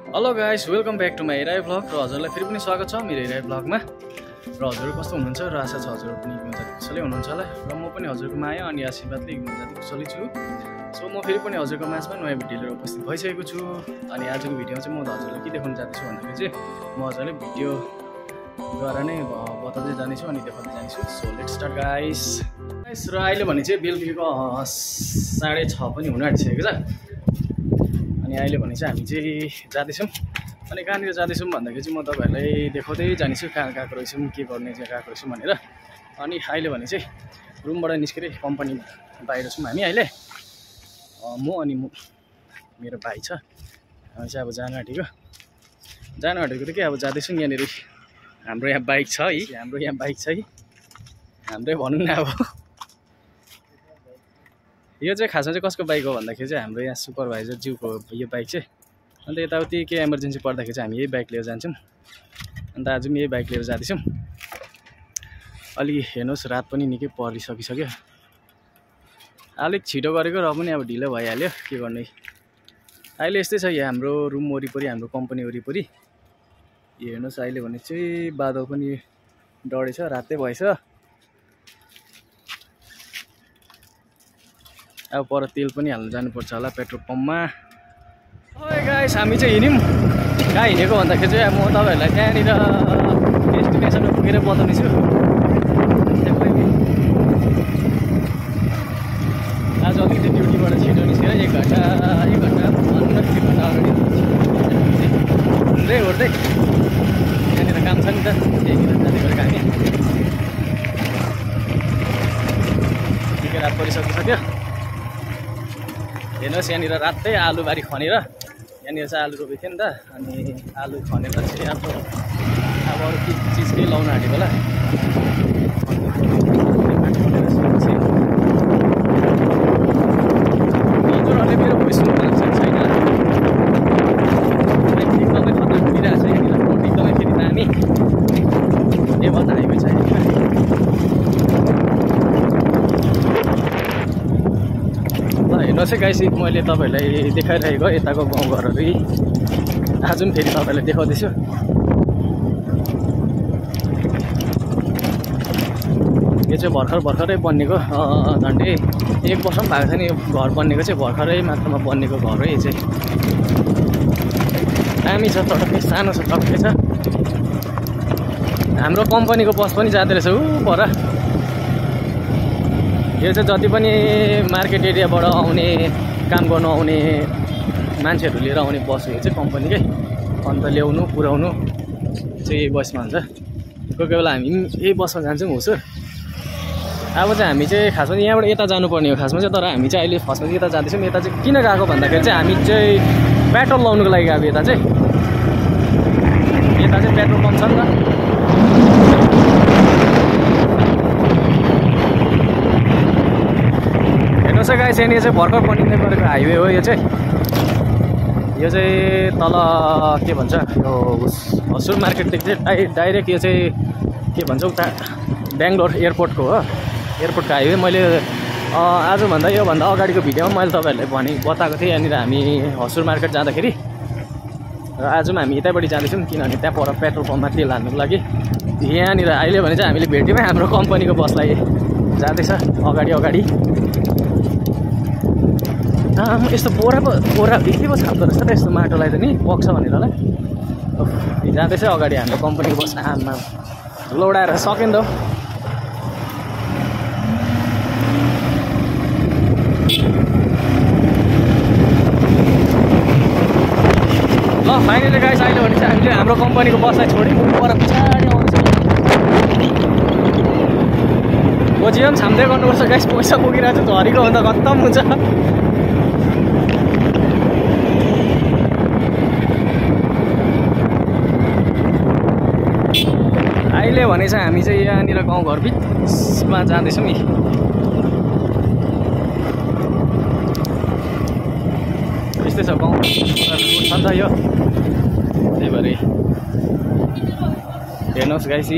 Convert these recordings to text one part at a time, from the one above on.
Hello guys, welcome back to my Rai vlog. र हजुरलाई फेरि पनि स्वागत छ मेरो राई भ्लगमा। र हजुरहरू कस्तो हुनुहुन्छ र आशा छ हजुरहरू पनि मजाले कुशलै हुनुहुन्छ होला। र म पनि हजुरको माया अनि आशीर्वादले मजाले कुशलै छु। सो म फेरि पनि हजुरको माझमा नयाँ भिडियो लिएर उपस्थित भइसकेको छु। अनि आजको भिडियोमा चाहिँ म हजुरलाई के देखाउन जाँदैछु भन्दाखेरि चाहिँ म हजुरलाई भिडियोद्वारा नै बताउँदै जानेछु अनि देखाउँदै जानेछु। So let's start guys. र अहिले भने चाहिँ बेलुकीको 6:30 पनि हुन आँटिसकेको छ। अनि अहिले भने चाहिँ हामी चाहिँ जाँदैछौँ। अनि कहाँनिर जाँदैछौँ भन्दाखेरि चाहिँ म तपाईँहरूलाई देखाउँदै जानेछु कहाँ गएको रहेछौँ, के गर्ने चाहिँ गएको रहेछौँ भनेर। अनि अहिले भने चाहिँ रुमबाट निस्केर कम्पनी बाहिर छौँ हामी अहिले। म अनि मेरो भाइ छ, हामी चाहिँ अब जानु आँटेको त के अब जाँदैछौँ। यहाँनिर हाम्रो यहाँ बाइक छ है, हाम्रै भनौँ न। अब यो चाहिँ खासमा चाहिँ कसको बाइक हो भन्दाखेरि चाहिँ हाम्रो यहाँ सुपरभाइजर ज्यूको यो बाइक चाहिँ। अन्त यताउति केही इमर्जेन्सी पर्दाखेरि चाहिँ हामी यही बाइक लिएर जान्छौँ। अन्त आज पनि यही बाइक लिएर जाँदैछौँ। अलि हेर्नुहोस्, रात पनि निकै परिसकिसक्यो। अलिक छिटो गरेको र पनि अब ढिलो भइहाल्यो, के गर्ने। अहिले यस्तै छ यहाँ हाम्रो रुम वरिपरि, हाम्रो कम्पनी वरिपरि। यो हेर्नुहोस्, अहिले भने चाहिँ बादल पनि डढेछ, रातै भएछ। अब पर तेल पनि हाल्नु जानुपर्छ होला पेट्रोल पम्पमा। ओए गाइस, हामी चाहिँ हिँड्यौँ। कहाँ हिँडेको भन्दाखेरि चाहिँ म तपाईँहरूलाई त्यहाँनिर डेस्टिनेसनमा पुगेर बताउने छु। आज अलिकति ड्युटीबाट छिटो निस्केर 1 घन्टा अन्त छिटो अगाडि ओर्दै त्यहाँनिर काम छ नि त, त्यहीँनिर जाँदै गरेको हामी। निकै रात परिसकिसक्यो। हेर्नुहोस्, यहाँनिर रातै आलुबारी खनेर यहाँनिर चाहिँ आलु रोपेको थियो नि त। अनि आलु खनेर चाहिँ अब अरू चिज केही लाउन आँटेको होला। हिजोहरूले मेरो भोइस सुन्नु छैन, एकदमै खतरा उडिरहेको छ यहाँनिर। रोड एकदमै फेरि दामी, त्यही भएर हाइवे छ यहाँनिर। हेर्नुहोस् है गाइस, मैले तपाईँहरूलाई देखाइरहेको यताको गाउँघरहरू आज पनि फेरि तपाईँलाई देखाउँदैछु। यो चाहिँ भर्खरै बनिएको, झन्डै 1 वर्ष पनि भएको छैन यो घर बनिएको चाहिँ। भर्खरै मात्रामा बनिएको घर हो यो चाहिँ। दामी छ, टक्कै सानो छ, टक्कै छ। हाम्रो कम्पनीको बस पनि जाँदो रहेछ ऊ पर। यो चाहिँ जति पनि मार्केट एरियाबाट आउने, काम गर्नु आउने मान्छेहरू लिएर आउने बस हो यो चाहिँ कम्पनीकै। अन्त ल्याउनु पुऱ्याउनु चाहिँ यही बसमा हुन्छ। कोही कोही बेला हामी यही बसमा जान्छौँ हुसुर। अब चाहिँ हामी चाहिँ खासमा यहाँबाट यता जानुपर्ने हो खासमा चाहिँ। तर हामी चाहिँ अहिले फर्स्टमा चाहिँ यता जाँदैछौँ। यता चाहिँ किन गएको भन्दाखेरि चाहिँ हामी चाहिँ पेट्रोल लाउनुको लागि गएको। यता चाहिँ पेट्रोल पम्प छ नि त। हेर्नुहोस् गाइस, यहाँनिर चाहिँ भर्खर बनिँदै गरेको हाइवे हो यो चाहिँ। यो चाहिँ तल के भन्छ, यो हसुर मार्केटदेखि चाहिँ डाइरेक्ट यो चाहिँ के भन्छ उता बेङ्गलोर एयरपोर्टको हो, एयरपोर्टको हाइवे। मैले आजभन्दा योभन्दा अगाडिको भिडियोमा मैले तपाईँहरूलाई बताएको थिएँ यहाँनिर हामी हसुर मार्केट जाँदाखेरि। र आज पनि हामी यतैपट्टि जाँदैछौँ, किनभने त्यहाँ पर पेट्रोल पम्पमा तेल हाल्नुको लागि। यहाँनिर अहिले भने चाहिँ हामीले भेट्यौँ हाम्रो कम्पनीको बसलाई जाँदैछ अगाडि। यस्तो बोरा भित्री पो छाप्दो रहेछ त यस्तो माटोलाई त नि, बग्छ भनेर होला। जाँदैछ अगाडि हाम्रो कम्पनीको बस। आमा धुलो उडाएर सकेन त। ल फाइनली गाइस, अहिले भने चाहिँ हामीले हाम्रो कम्पनीको बसलाई छोड्यौँ। पर पछाडि आउँछ खोजियो पनि छाम्दै गर्नुपर्छ गाइस। पैसा पुगिरहेको छ, झरीको भन्दा खत्तम हुन्छ। अहिले भने चाहिँ हामी चाहिँ यहाँनिर गाउँघर बिचमा जाँदैछौँ नि। यस्तै छ गाउँ छ नि त यो, त्यही भएर हेर्नुहोस् गाइस।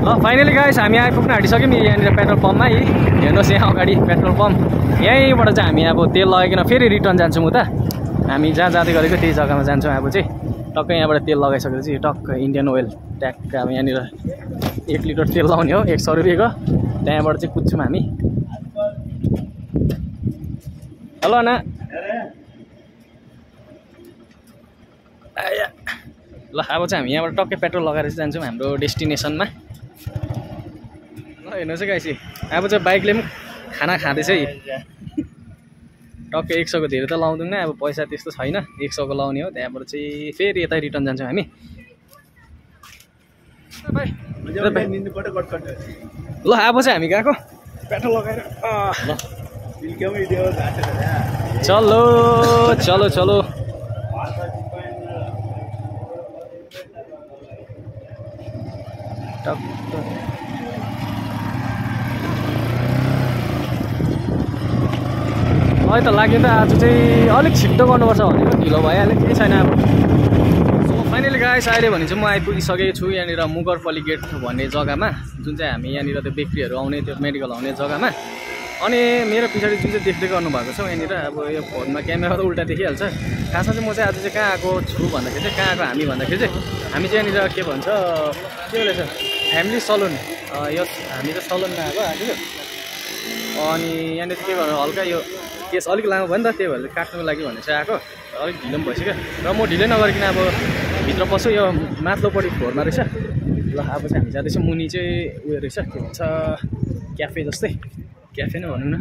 ल फाइनली गाइस हामी आइपुग्न आँटिसक्यौँ यहाँनिर पेट्रोल पम्पमा है। हेर्नुहोस् यहाँ अगाडि पेट्रोल पम्प। यहीँबाट चाहिँ हामी अब तेल लगाइकन फेरि रिटर्न जान्छौँ उता। हामी जहाँ जाँदै गरेको त्यही जग्गामा जान्छौँ। अब चाहिँ टक्कै यहाँबाट तेल लगाइसकेर चाहिँ टक्क इन्डियन ओइल ट्याक्क अब यहाँनिर 1 लिटर तेल लाउने हो 100 रुपियाँको। त्यहाँबाट चाहिँ कुद्छौँ हामी। हेलो अना। ल अब चाहिँ हामी यहाँबाट टक्कै पेट्रोल लगाएर चाहिँ जान्छौँ हाम्रो डेस्टिनेसनमा। ल हेर्नुहोस् है गाइसी, अब चाहिँ बाइकले पनि खाना खाँदैछ है। टक्कै 100 को धेरै त लाउँदैनौँ, अब पैसा त्यस्तो छैन, 100 को लाउने हो। त्यहाँबाट चाहिँ फेरि यतै रिटर्न जान्छौँ हामी। ल अब चाहिँ हामी गएको पेट्रोल लगाएर। चलो चलो चलो। अहिले त लाग्यो त आज चाहिँ अलिक छिट्टो गर्नुपर्छ भनेको, ढिलो भइहाल्यो, केही छैन अब। सो फाइनली गाइस अहिले भने चाहिँ म आइपुगिसकेको छु यहाँनिर मुगरपल्ली गेट भन्ने जग्गामा, जुन चाहिँ हामी यहाँनिर त्यो बेकरीहरू आउने त्यो मेडिकल आउने जग्गामा। अनि मेरो पछाडि जुन चाहिँ देख्दै गर्नुभएको छ यहाँनिर, अब यो फोनमा क्यामेरा त उल्टा देखिहाल्छ। खासमा चाहिँ म चाहिँ आज चाहिँ कहाँ आएको छु भन्दाखेरि चाहिँ, कहाँ आएको हामी भन्दाखेरि चाहिँ हामी चाहिँ यहाँनिर के भन्छ के बोलेछ फ्यामिली सलुन। यो हामी चाहिँ सलुनमा आएको आज। अनि यहाँनिर के गर्नु हल्का यो केस अलिक लामो भयो नि त, त्यही भएर काट्नुको लागि भनेर चाहिँ आएको। अलिक ढिलो पनि भइसक्यो र म ढिलै नगरिकन अब भित्र पस्छु। यो माथिल्लोपट्टि फ्लोरमा रहेछ। ल अब चाहिँ हामी जाँदैछौँ। मुनि चाहिँ उयो रहेछ के भन्छ क्याफे जस्तै, क्याफे नै भनौँ न।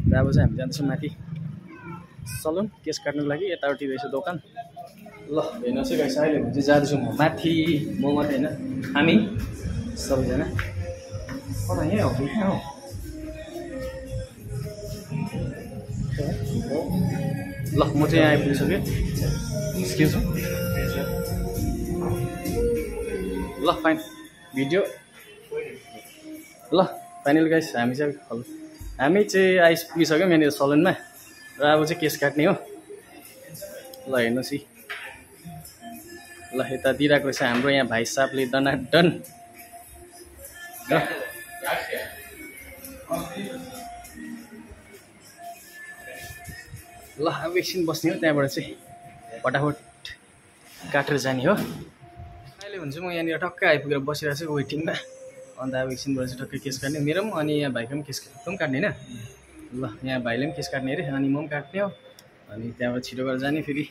र अब चाहिँ हामी जाँदैछौँ माथि सलुन केस काट्नुको लागि। यताउति रहेछ दोकान। ल हेर्नुहोस् है गाइस, अहिले चाहिँ जाँदैछौँ म माथि। म मात्रै होइन, हामी सबैजना। यहीँ हो कि कहाँ हो? ल म चाहिँ यहाँ आइपुगिसकेँ। Excuse me. ल फाइन भिडियो। ल फाइनल गाइस हामी चाहिँ आइपुगिसक्यौँ यहाँनिर सलुनमा। र अब चाहिँ केस काट्ने हो। ल हेर्नुहोस् है। ल यता दिइरहेको रहेछ हाम्रो यहाँ भाइ साहबले दनादन। ल अब एकछिन बस्ने हो, त्यहाँबाट चाहिँ फटाफट काटेर जाने हो। अहिले हुन्छ म यहाँनिर टक्कै आइपुगेर बसिरहेको छु वेटिङमा। अन्त अब एकछिनबाट चाहिँ टक्कै केस काट्ने मेरो पनि, अनि यहाँ भाइको पनि केस पनि काट्ने होइन। ल यहाँ भाइले पनि केस काट्ने अरे, अनि म पनि काट्ने हो। अनि त्यहाँबाट छिटो गरेर जाने फेरि।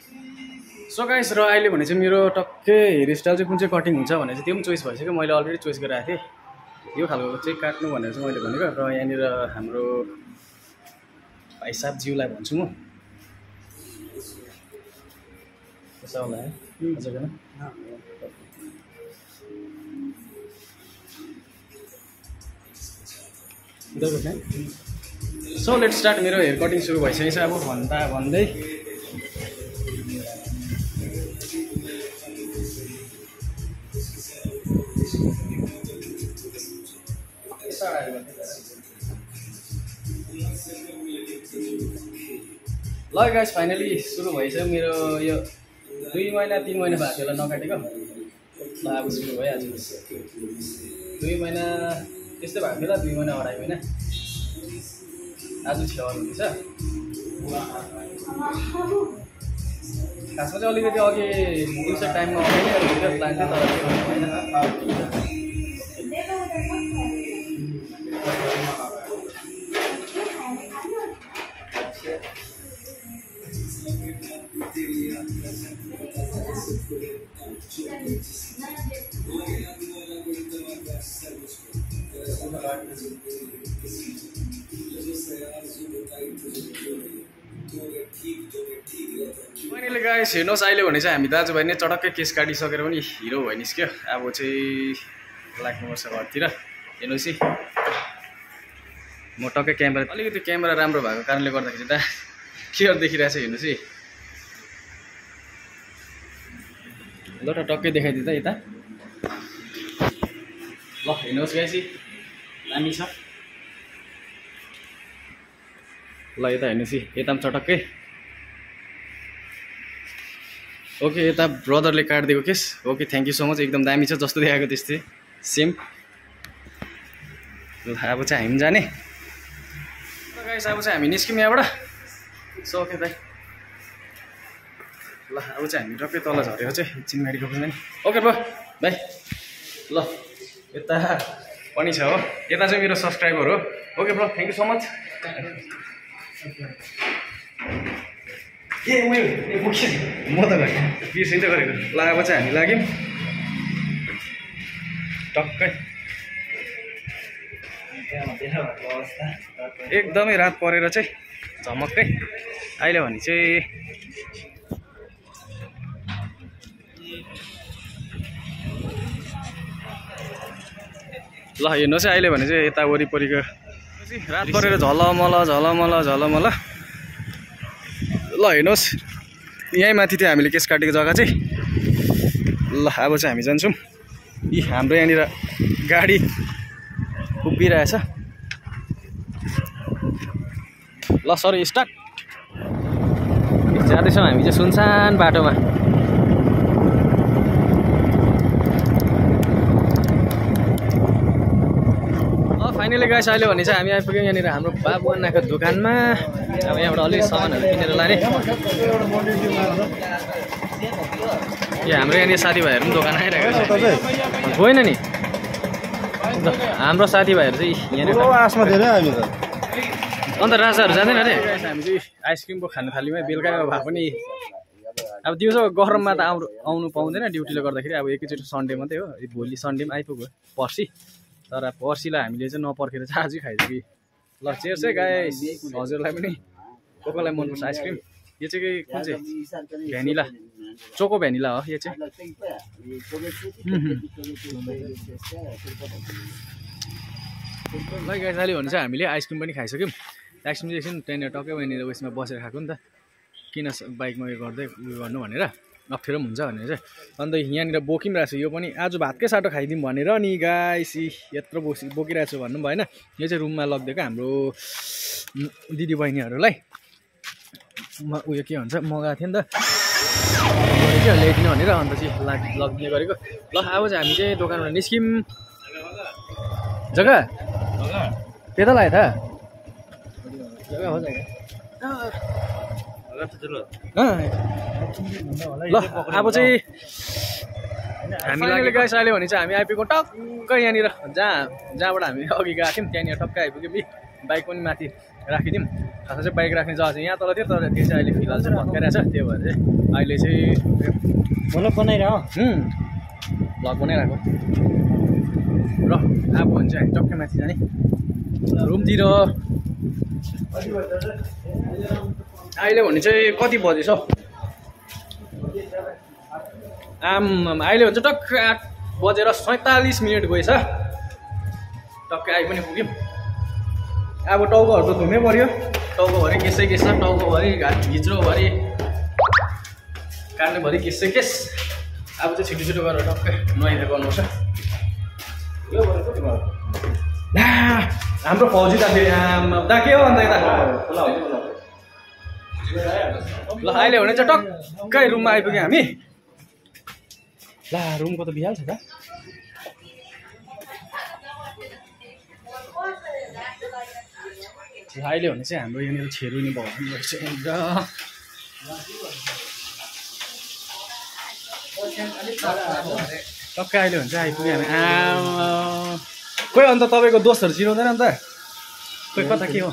सो गाइस र अहिले भने चाहिँ मेरो टक्कै हेयर स्टाइल चाहिँ कुन चाहिँ कटिङ हुन्छ भनेर चाहिँ त्यो पनि चोइस भइसक्यो। मैले अलरेडी चोइस गरेर आएको थिएँ यो खालको चाहिँ काट्नु भनेर चाहिँ मैले भनेको। र यहाँनिर हाम्रो भाइ साहब ज्यूलाई भन्छु म। कैसा होला है हजुर न। So let start. मेरो हेयर कटिङ सुरु भइसकेको छ अब भन्दा भन्दै। ल गाइस फाइनली सुरु भइसक्यो मेरो यो 2 महिना 3 महिना भएको होला नकाटेको। ल अब सुरु भइहाल्छ। 2 महिना त्यस्तै भएको थियो, 2 महिना 2.5 महिना। आज छेवार हुँदैछ। खासमा चाहिँ अलिकति अघि दिउँसो टाइममा भिडियो प्लान थियो, तर के गर्नु होइन। फाइनली गाइस हेर्नुहोस् अहिले भने चाहिँ हामी दाजुभाइ नै चटक्कै केस काटिसकेर पनि हिरो भयो निस्क्यो। अब चाहिँ लाग्नुपर्छ घरतिर। हेर्नुहोस् है म टक्कै क्यामेरा अलिकति क्यामेरा राम्रो भएको कारणले गर्दाखेरि त क्लियर देखिरहेको छ। हेर्नुहोस् है ल त टक्कै देखाइदिए त यता। ल हेर्नुहोस् गाइस दामी छ। ल यता हेर्नुहोस् है यता पनि चटक्कै। ओके यता ब्रदरले काटिदिएको केस। Okay thank you so much, एकदम दामी छ जस्तो देखाएको त्यस्तै सेम। ल अब चाहिँ हामी जाने गाइस अब चाहिँ हामी निस्क्यौँ यहाँबाट सक्यो दाइ ल अब चाहिँ हामी टक्कै तल झरेको चाहिँ चिनमारीको पनि ओके ब्रो बाई ल यता पनि छ हो यता चाहिँ मेरो सब्सक्राइबर हो okay bro thank you so much म त बिर्सिँदै गरेको ल अब चाहिँ हामी लाग्यौँ टक्कै एकदमै रात परेर चाहिँ झमक्कै अहिले भने चाहिँ ल हेर्नुहोस् है अहिले भने चाहिँ यता वरिपरिको रात परेर झलमल झलमल झलमल ल हेर्नुहोस् यहीँ माथि थियो हामीले केस काटेको जग्गा चाहिँ ल अब चाहिँ हामी जान्छौँ यी हाम्रो यहाँनिर गाडी उभिरहेछ ल सरी स्टार्ट जाँदैछौँ हामी चाहिँ सुनसान बाटोमा फाइनली गाइस अहिले भने चाहिँ हामी आइपुग्यौँ यहाँनिर हाम्रो बाबु अन्नाको दोकानमा अब यहाँबाट अलिक सामानहरू किनेर लाने यो हाम्रो यहाँनिर साथीभाइहरू पनि दोकान आइरहेको छ गएन नि हाम्रो साथीभाइहरू चाहिँ यहाँनिर अन्त राजाहरू जाँदैन अरे हामी चाहिँ आइसक्रिम पो खानु थाल्यौँ है बेलुका भए पनि अब दिउँसो गरममा त आउनु पाउँदैन ड्युटीले गर्दाखेरि अब एकैचोटि सन्डे मात्रै हो भोलि सन्डे पनि आइपुग्यो पर्सि तर पर्सिलाई हामीले चाहिँ नपर्खेर चाहिँ आजै खाइदियो कि ल चेयर चाहिँ गाइस हजुरलाई पनि को कोलाई मनपर्छ आइसक्रिम यो चाहिँ कुन चाहिँ भ्यानिला चोको भ्यानिला हो यो चाहिँ ल गाइस अहिले भने चाहिँ हामीले आइसक्रिम पनि खाइसक्यौँ आइसक्रिम चाहिँ एकछिन त्यहाँनिर टक्कै यहाँनिर उयसमा बसेर खाएको नि त किन बाइकमा उयो गर्दै उयो गर्नु भनेर अप्ठ्यारो पनि हुन्छ भनेर चाहिँ अन्त यहाँनिर बोकिरहेको छु यो पनि आज भातकै साटो खाइदिउँ भनेर नि गाइस यत्रो बोकिरहेको छु भन्नु भएन यो चाहिँ रुममा लगिदिएको हाम्रो दिदी बहिनीहरूलाई उयो के भन्छ मगाएको थियो नि त क्या ल्याइदिनु भनेर अन्त चाहिँ लगिदिने गरेको ल अब चाहिँ हामी चाहिँ दोकानबाट निस्क्यौँ जग्गा त्यता लाग्यो त जग्गा हो जग्गा ल अब चाहिँ हामीले गाइस अहिले भने चाहिँ हामी आइपुग्यौँ टक्कै यहाँनिर जहाँबाट हामी अघि गएको थियौँ त्यहाँनिर टक्कै आइपुग्यौँ बाइक पनि माथि राखिदिउँ खासमा चाहिँ बाइक राख्ने जग्गा चाहिँ यहाँ तल थियो तर त्यो चाहिँ अहिले फिलहाल चाहिँ भत्काइरहेको छ त्यही भएर चाहिँ अहिले चाहिँ भ्लग बनाइरहेको र अब भने चाहिँ हामी टक्कै माथि जाने रुमतिर अहिले भने चाहिँ कति बजेछ हौ अहिले भने चाहिँ टक्कै 8:47 गएछ टक्कै आइ पनि पुग्यौँ अब टाउकोहरू त धुनै पऱ्यो टाउकोभरि केसै केस छ टाउकोभरि घिच्रोभरि काट्नेभरि केसै केस अब चाहिँ छिटो छिटो गरेर टक्कै नुहाइदिएर गर्नुपर्छ हाम्रो फौजी दाजु के हो अन्त यता ल अहिले भने चाहिँ टक्कै रुममा आइपुग्यौँ हामी ला रुमको त बिहाल्छ त अहिले भने चाहिँ हाम्रो यहाँनिर छेरुनी भवन रहेछ टक्कै अहिले भने चाहिँ आइपुग्यो हामी खोइ अन्त तपाईँको दोस्तहरू चिनाउँदैन अन्त खोइ कता के हो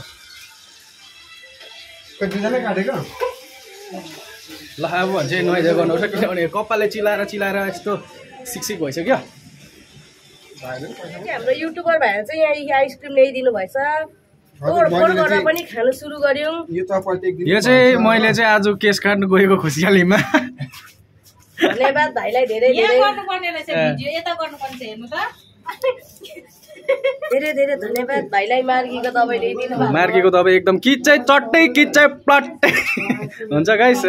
ल अब भने चाहिँ नुहाइदिएर गर्नुपर्छ किनभने कपालले चिलाएर चिलाएर यस्तो सिकसिक भइसक्यो हाम्रो युट्युबर भएर चाहिँ यहाँ आइसक्रिम ल्याइदिनु भएछ पनि खानु सुरु गर्यौं यो चाहिँ मैले चाहिँ आज केस काट्नु गएको खुसियालीमा धन्यवाद भाइलाई धेरै धेरै धेरै धेरै धन्यवाद भाइलाई मार्गीको दबाई ल्याइदिनु भयो मार्गीको दबाई एकदम किच्चै चट्टै किच्चै प्लट्टै हुन्छ गाइस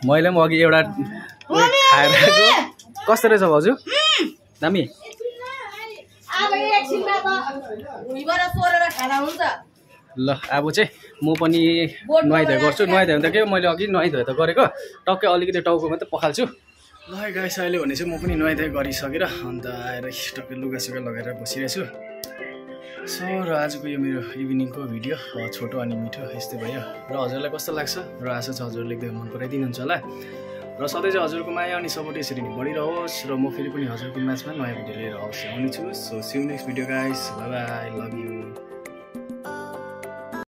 मैले पनि अघि एउटा खाएर कस्तो रहेछ भाउजू दामी ल अब चाहिँ म पनि नुहाइधुवाइ गर्छु नुहाइधुवाइ त के मैले अघि नुहाइधुवाइ त गरेको टक्कै अलिकति टाउको मात्रै पखाल्छु ल गाइस अहिले भने चाहिँ म पनि नुहाइधुवाइ गरिसकेर अन्त आएर टक्कै लुगासुगा लगाएर बसिरहेछु। सो र आजको यो मेरो इभिनिङको भिडियो छोटो अनि मिठो यस्तै भयो र हजुरलाई कस्तो लाग्छ र आशा छ हजुरले एकदमै मन पराइदिनुहुन्छ होला र सधैँ चाहिँ हजुरको माया अनि सपोर्ट यसरी नै बढिरहोस् र म फेरि पनि हजुरको म्याचमा नयाँ भिडियो लिएर अवश्य आउनेछु। So see you next video guys, bye bye, love you.